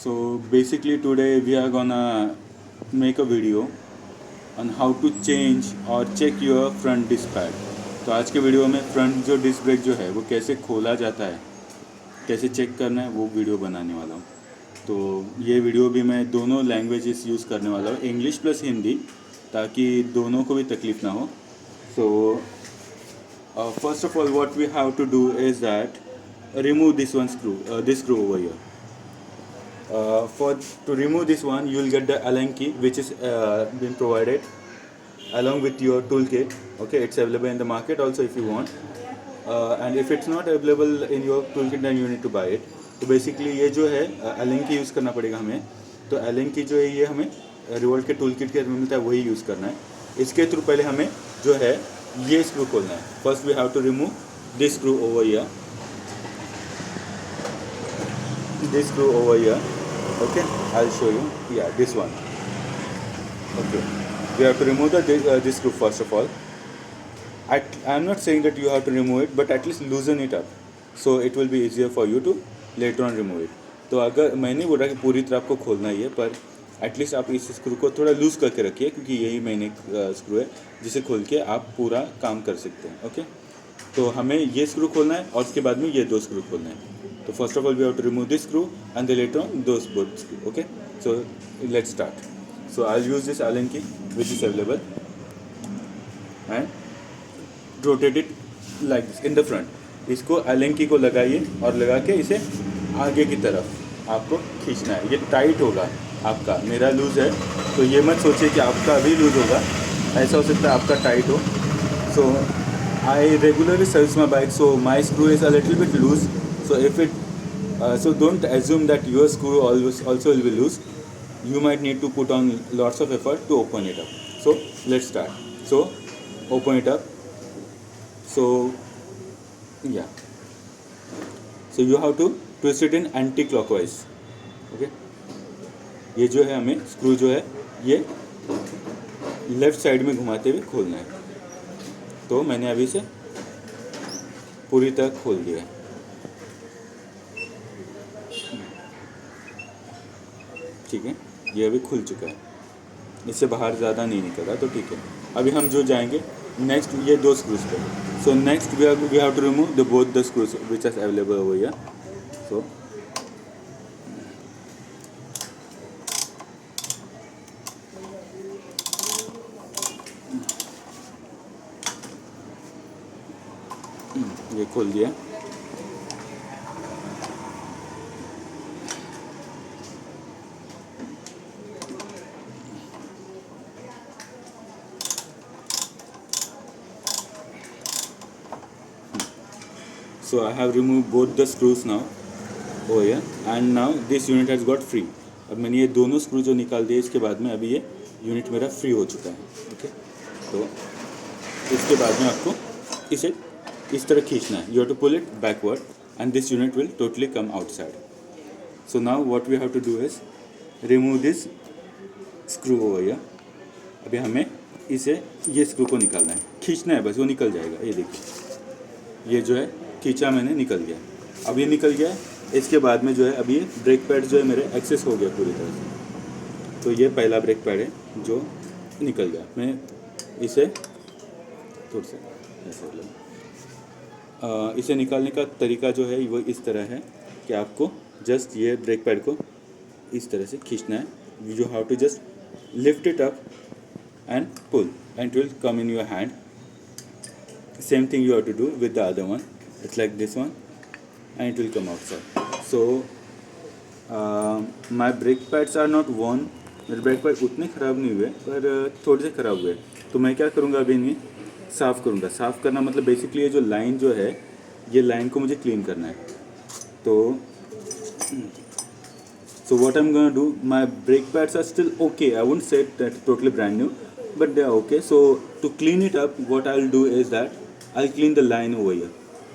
So basically today we are gonna make a video on how to change or check your front disc pad. तो आज के video में front जो disc brake जो है वो कैसे खोला जाता है, कैसे चेक करना है, वो वीडियो बनाने वाला हूँ। तो ये वीडियो भी मैं दोनों लैंग्वेजेस यूज़ करने वाला हूँ, इंग्लिश प्लस हिंदी, ताकि दोनों को भी तकलीफ़ ना हो। So first of all what we have to do is that remove this screw over here. For to remove this one, you will get the Allen key, which is been provided along with your toolkit. Okay, it's available in the market also if you want. And if it's not available in your toolkit, then you need to buy it. तो basically ये जो है Allen की use करना पड़ेगा हमें। तो Allen की जो है ये हमें रिवोल्ट के टूलकिट के मिलता है, वही यूज़ करना है। इसके थ्रू पहले हमें जो है ये स्क्रू खोलना है। First we have to remove this screw over here, this screw over here. Okay, I'll show you. Yeah, this one. Okay, we have to remove this screw first of all. I'm not saying that you have to remove it, but at least loosen it up, so it will be easier for you to later on remove it. तो अगर मैंने बोला कि पूरी तरह आपको खोलना ही है, पर एटलीस्ट आप इस स्क्रू को थोड़ा लूज़ करके रखिए, क्योंकि यही मैंने स्क्रू है जिसे खोल के आप पूरा काम कर सकते हैं। ओके, तो हमें ये स्क्रू खोलना है और उसके बाद में ये दो स्क्रू खोलना है। तो first of all we have to remove this screw and then later on those both screw. Okay, so let's start. So I will use this Allen key which is available and rotate it like this in the front. इसको Allen key को लगाइए और लगा के इसे आगे की तरफ आपको खींचना है. ये टाइट होगा आपका, मेरा लूज़ है, तो ये मत सोचिए कि आपका भी लूज़ होगा. ऐसा हो सकता है आपका टाइट हो. सो I regularly service my bike, so my screw is a little bit loose. So if it, so don't assume that your screw always also will be loose. You might need to put on lots of effort to open it up. So let's start. So open it up. So yeah. So you have to twist it in anti-clockwise. Okay. ये जो है हमें screw जो है ये left side में घुमाते हुए खोलना है. तो मैंने अभी से पूरी तरह खोल दिया है. ठीक है, ये अभी खुल चुका है, इससे बाहर ज़्यादा नहीं निकल रहा, तो ठीक है. अभी हम जो जाएंगे नेक्स्ट ये दो स्क्रूज पे. So next we have to remove the both the screws which are available over here. So ये खोल दिया. So I have removed both the screws now over here, and now this unit has got free. अब मैंने ये दोनों screw जो निकाल दिए, इसके बाद में अभी ये यूनिट मेरा फ्री हो चुका है. ओके, तो इसके बाद में आपको इसे इस तरह खींचना है. You have to pull it backward and this unit will totally come outside. So now what we have to do is remove this screw over here. अभी हमें इसे ये स्क्रू को निकालना है, खींचना है, बस वो निकल जाएगा. ये देखिए, ये जो है खींचा मैंने, निकल गया. अब ये निकल गया. इसके बाद में जो है अभी ये ब्रेक पैड जो है मेरे एक्सेस हो गया पूरी तरह से. तो ये पहला ब्रेक पैड है जो निकल गया. मैं इसे थोड़ा सा ऐसे इसे निकालने का तरीका जो है वो इस तरह है कि आपको जस्ट ये ब्रेक पैड को इस तरह से खींचना है. You have to just lift it up and pull and it will come in your hand. Same thing you have to do with the other one. It's like this one and it will come outside. So my brake pads are not worn. मेरे brake pad उतने ख़राब नहीं हुए, पर थोड़े से ख़राब हुए. तो मैं क्या करूँगा, अभी इन्हें साफ़ करूँगा. साफ़ करना मतलब बेसिकली ये जो लाइन जो है, ये लाइन को मुझे क्लीन करना है. तो so what I'm gonna do, my brake pads are still okay. I wouldn't say that totally brand new, but they are okay. So to clean it up, what I'll do is that I'll clean the line over here.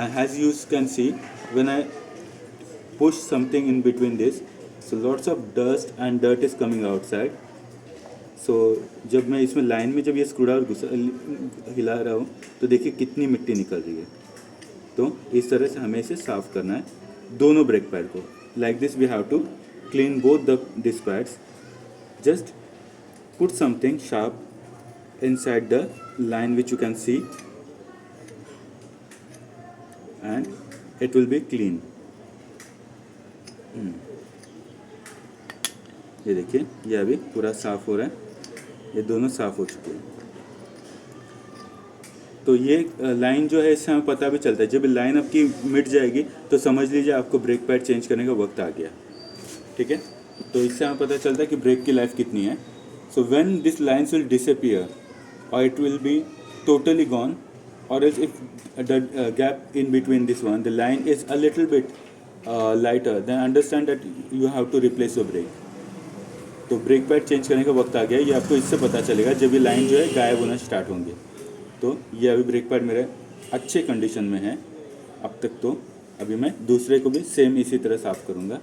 And as you can see, when I push something in between this, so lots of dust and dirt is coming outside. So जब मैं इसमें line में जब ये screwdriver हिला रहा हूँ, तो देखिए कितनी मिट्टी निकल रही है. तो इस तरह से हमें इसे साफ़ करना है दोनों ब्रेक पैड को. Like this we have to clean both the disc pads, just put something sharp inside the line which you can see, and it will be clean. ये देखिए, ये अभी पूरा साफ़ हो रहा है, ये दोनों साफ़ हो चुके हैं। तो ये लाइन जो है, इससे हमें पता भी चलता है, जब लाइन आपकी मिट जाएगी तो समझ लीजिए आपको ब्रेक पैड चेंज करने का वक्त आ गया। ठीक है, तो इससे हमें पता चलता है कि ब्रेक की लाइफ कितनी है। So when this lines will disappear or it will be totally gone, or else if the gap in between this one, the line is a little bit lighter, then understand that you have to replace your brake. तो brake pad change करने का वक्त आ गया। ये आपको इससे पता चलेगा जब ये लाइन जो है गायब होना स्टार्ट होंगे। तो ये अभी ब्रेक पैड मेरे अच्छे कंडीशन में है अब तक। तो अभी मैं दूसरे को भी सेम इसी तरह साफ़ करूँगा।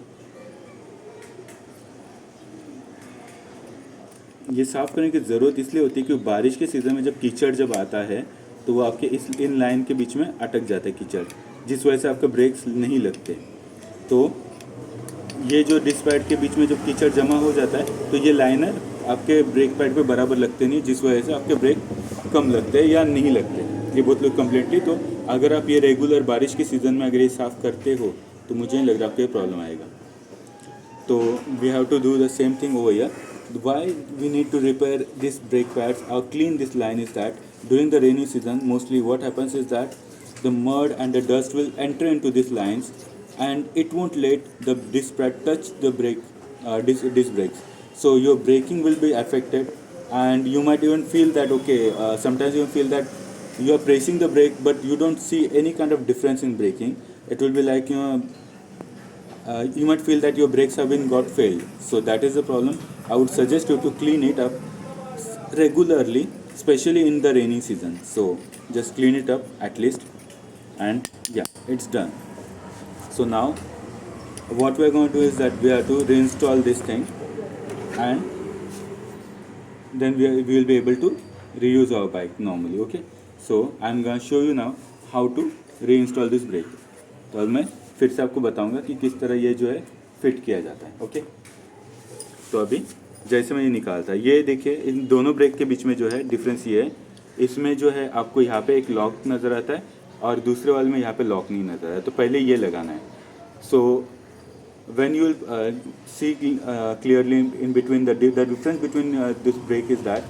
ये साफ़ करने की ज़रूरत इसलिए होती है कि बारिश के सीज़न में जब कीचड़ जब आता है तो वो आपके इन लाइन के बीच में अटक जाता है कीचड़, जिस वजह से आपके ब्रेक्स नहीं लगते। तो ये जो डिस्क पैड के बीच में जब कीचड़ जमा हो जाता है तो ये लाइनर आपके ब्रेक पैड पे बराबर लगते नहीं, जिस वजह से आपके ब्रेक कम लगते हैं या नहीं लगते। ये बहुत लोग कंप्लीटली। तो अगर आप ये रेगुलर बारिश के सीज़न में अगर ये साफ़ करते हो तो मुझे नहीं लग रहा आपको ये प्रॉब्लम आएगा। तो we have to do the same thing over here. Why we need to repair this brake pads or clean this line is that during the rainy season, mostly what happens is that the mud and the dust will enter into these lines and it won't let the disc pad touch the disc brakes. So your braking will be affected, and you might even feel that sometimes you feel that you are pressing the brake but you don't see any kind of difference in braking. It will be like you might feel that your brakes have been got failed. So that is the problem. I would suggest you to clean it up regularly, especially in the rainy season. So just clean it up at least, and yeah, it's done. So now what we are going to do is that we have to reinstall this thing, and then we will be able to reuse our bike normally. Okay, so I'm going to show you now how to reinstall this brake. तो अब मैं फिर से आपको बताऊंगा कि किस तरह ये जो है फिट किया जाता है। ओके, तो अभी जैसे मैं ये निकालता है, ये देखिए इन दोनों ब्रेक के बीच में जो है डिफरेंस ये है, इसमें जो है आपको यहाँ पे एक लॉक नज़र आता है और दूसरे वाले में यहाँ पे लॉक नहीं नज़र आता है। तो पहले ये लगाना है। So when you will see clearly in between the difference between this brake is that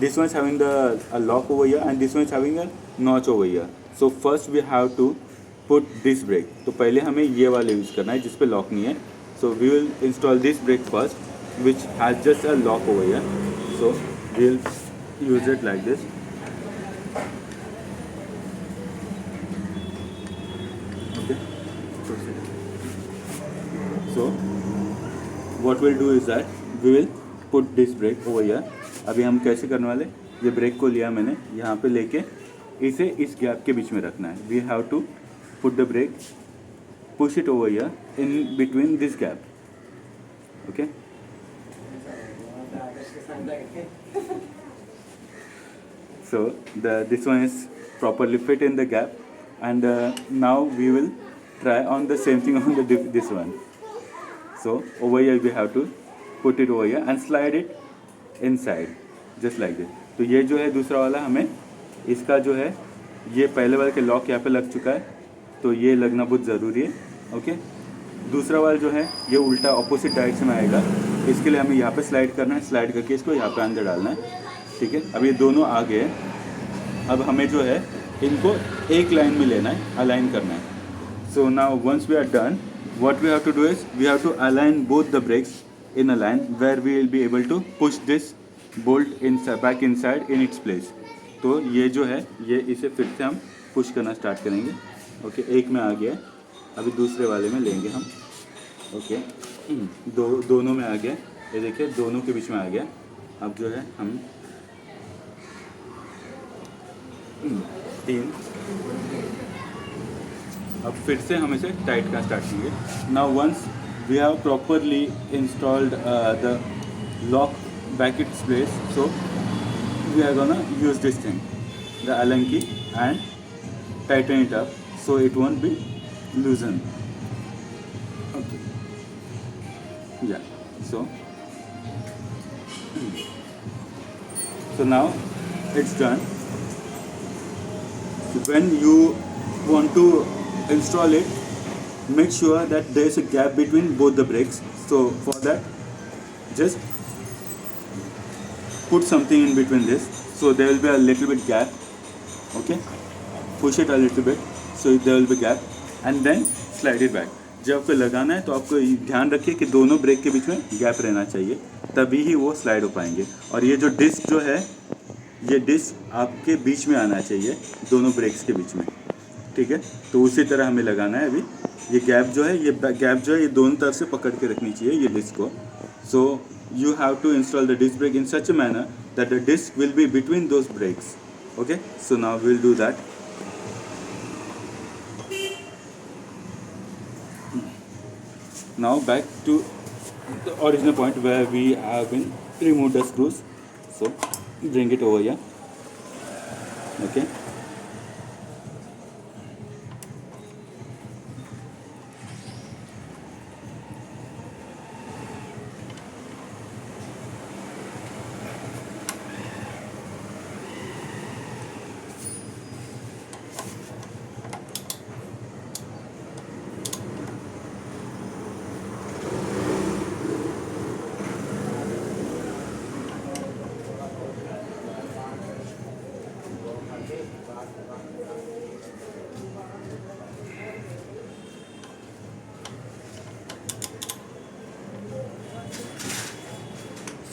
this one is having the lock over here and this one is having a notch over here. So first we have to put this brake. तो पहले हमें ये वाले use करना है जिस पे lock नहीं है। So we will install this brake first which has just a lock over here. So we'll use it like this. Okay, so what we'll do is that we will put this brake over here. अभी हम कैसे करने वाले, ये break को लिया मैंने, यहाँ पे लेके इसे इस गैप के बीच में रखना है। We have to put the brake, push it over here in between this gap. Okay. So this one is properly fit in the gap, and now we will try on the same thing on this one. So over here we have to put it over here and slide it inside just like this. तो ये जो है दूसरा वाला, हमें इसका जो है ये पहले वाले के लॉक यहाँ पे लग चुका है, तो ये लगना बहुत ज़रूरी है। ओके, दूसरा वाला जो है ये उल्टा ऑपोजिट डायरेक्शन में आएगा, इसके लिए हमें यहाँ पे स्लाइड करना है, स्लाइड करके इसको यहाँ पे अंदर डालना है। ठीक है, अब ये दोनों आ गए। अब हमें जो है इनको एक लाइन में लेना है, अलाइन करना है। So now once we are done, what we have to do is we have to align both the brakes in a line where we will be able to push this bolt in back inside in its place. तो ये जो है ये इसे फिर से हम push करना स्टार्ट करेंगे। ओके, एक में आ गया, अभी दूसरे वाले में लेंगे हम। ओके, दोनों में आ गया, ये देखिए दोनों के बीच में आ गया। अब जो है हम 3, अब फिर से हम इसे टाइट करना स्टार्ट करेंगे। Now once we have properly installed the lock back its place, so we are gonna use this thing, the Allen key, and tighten it up so it won't be loosened. Okay, Yeah. So so now it's done. So when you want to install it, make sure that there is a gap between both the brakes. So for that, just put something in between this, so there will be a little bit gap. Okay, push it a little bit, so there will be gap, and then slide it back. जब आपको लगाना है तो आपको ध्यान रखिए कि दोनों ब्रेक के बीच में गैप रहना चाहिए, तभी ही वो स्लाइड हो पाएंगे. और ये जो डिस्क जो है, ये डिस्क आपके बीच में आना चाहिए, दोनों ब्रेक्स के बीच में. ठीक है, तो उसी तरह हमें लगाना है. अभी ये गैप जो है, ये दोनों तरफ से पकड़ के रखनी चाहिए ये डिस्क को. सो you have to install the disc brake in such a manner that the disc will be between those brakes. Okay, so now we'll do that. Now back to the original point where we have been removed the screws. So bring it over here. Okay,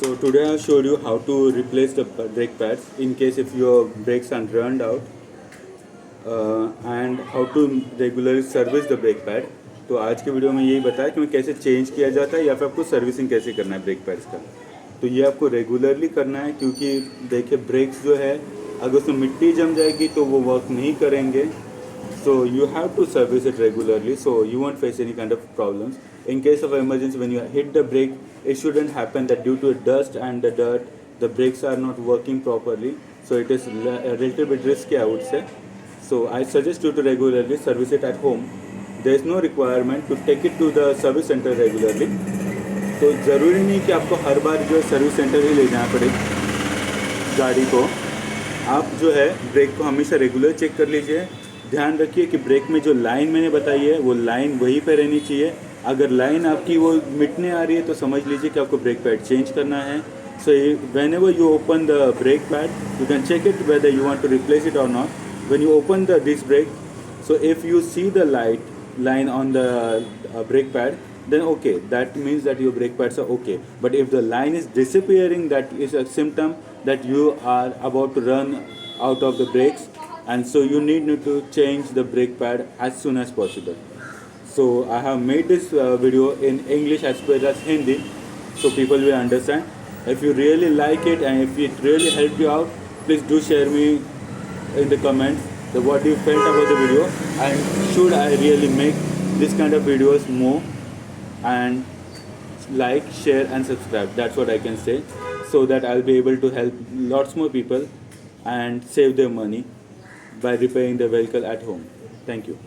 so today I showed you how to replace the brake pads in case if your brakes are run out, and how to regularly service the brake pad. तो आज के video में यही बताया कि मैं कैसे change किया जाता है या फिर आपको सर्विसिंग कैसे करना है ब्रेक पैड्स का. तो ये आपको रेगुलरली करना है, क्योंकि देखिए ब्रेक्स जो है अगर उसमें मिट्टी जम जाएगी तो वो वर्क नहीं करेंगे. So you have to service it regularly, so you won't face any kind of problems. In case of emergency, when you hit the brake, it shouldn't happen that due to dust and the dirt, the brakes are not working properly. So it is a little bit risky, I would say. So I suggest you to regularly service it at home. There is no requirement to take it to the service center regularly. तो ज़रूरी नहीं कि आपको हर बार जो है service centre ही ले जाना पड़े गाड़ी को. आप जो है ब्रेक को हमेशा रेगुलर चेक कर लीजिए. ध्यान रखिए कि ब्रेक में जो लाइन मैंने बताई है वो लाइन वहीं पे रहनी चाहिए. अगर लाइन आपकी वो मिटने आ रही है तो समझ लीजिए कि आपको ब्रेक पैड चेंज करना है. सो whenever you open the brake pad, you can check it whether you want to replace it or not. When you open the disc brake, so if you see the line on the brake pad, then okay, that means that your brake pads are okay. But if the line is disappearing, that is a symptom that you are about to run out of the brakes, and so you need to change the brake pad as soon as possible. So I have made this video in English as well as Hindi, so people will understand. If you really like it and if it really helped you out, please do share me in the comments that what you felt about the video, and should I really make this kind of videos more. And like, share and subscribe, that's what I can say, so that I'll be able to help lots more people and save their money by repairing the vehicle at home. Thank you.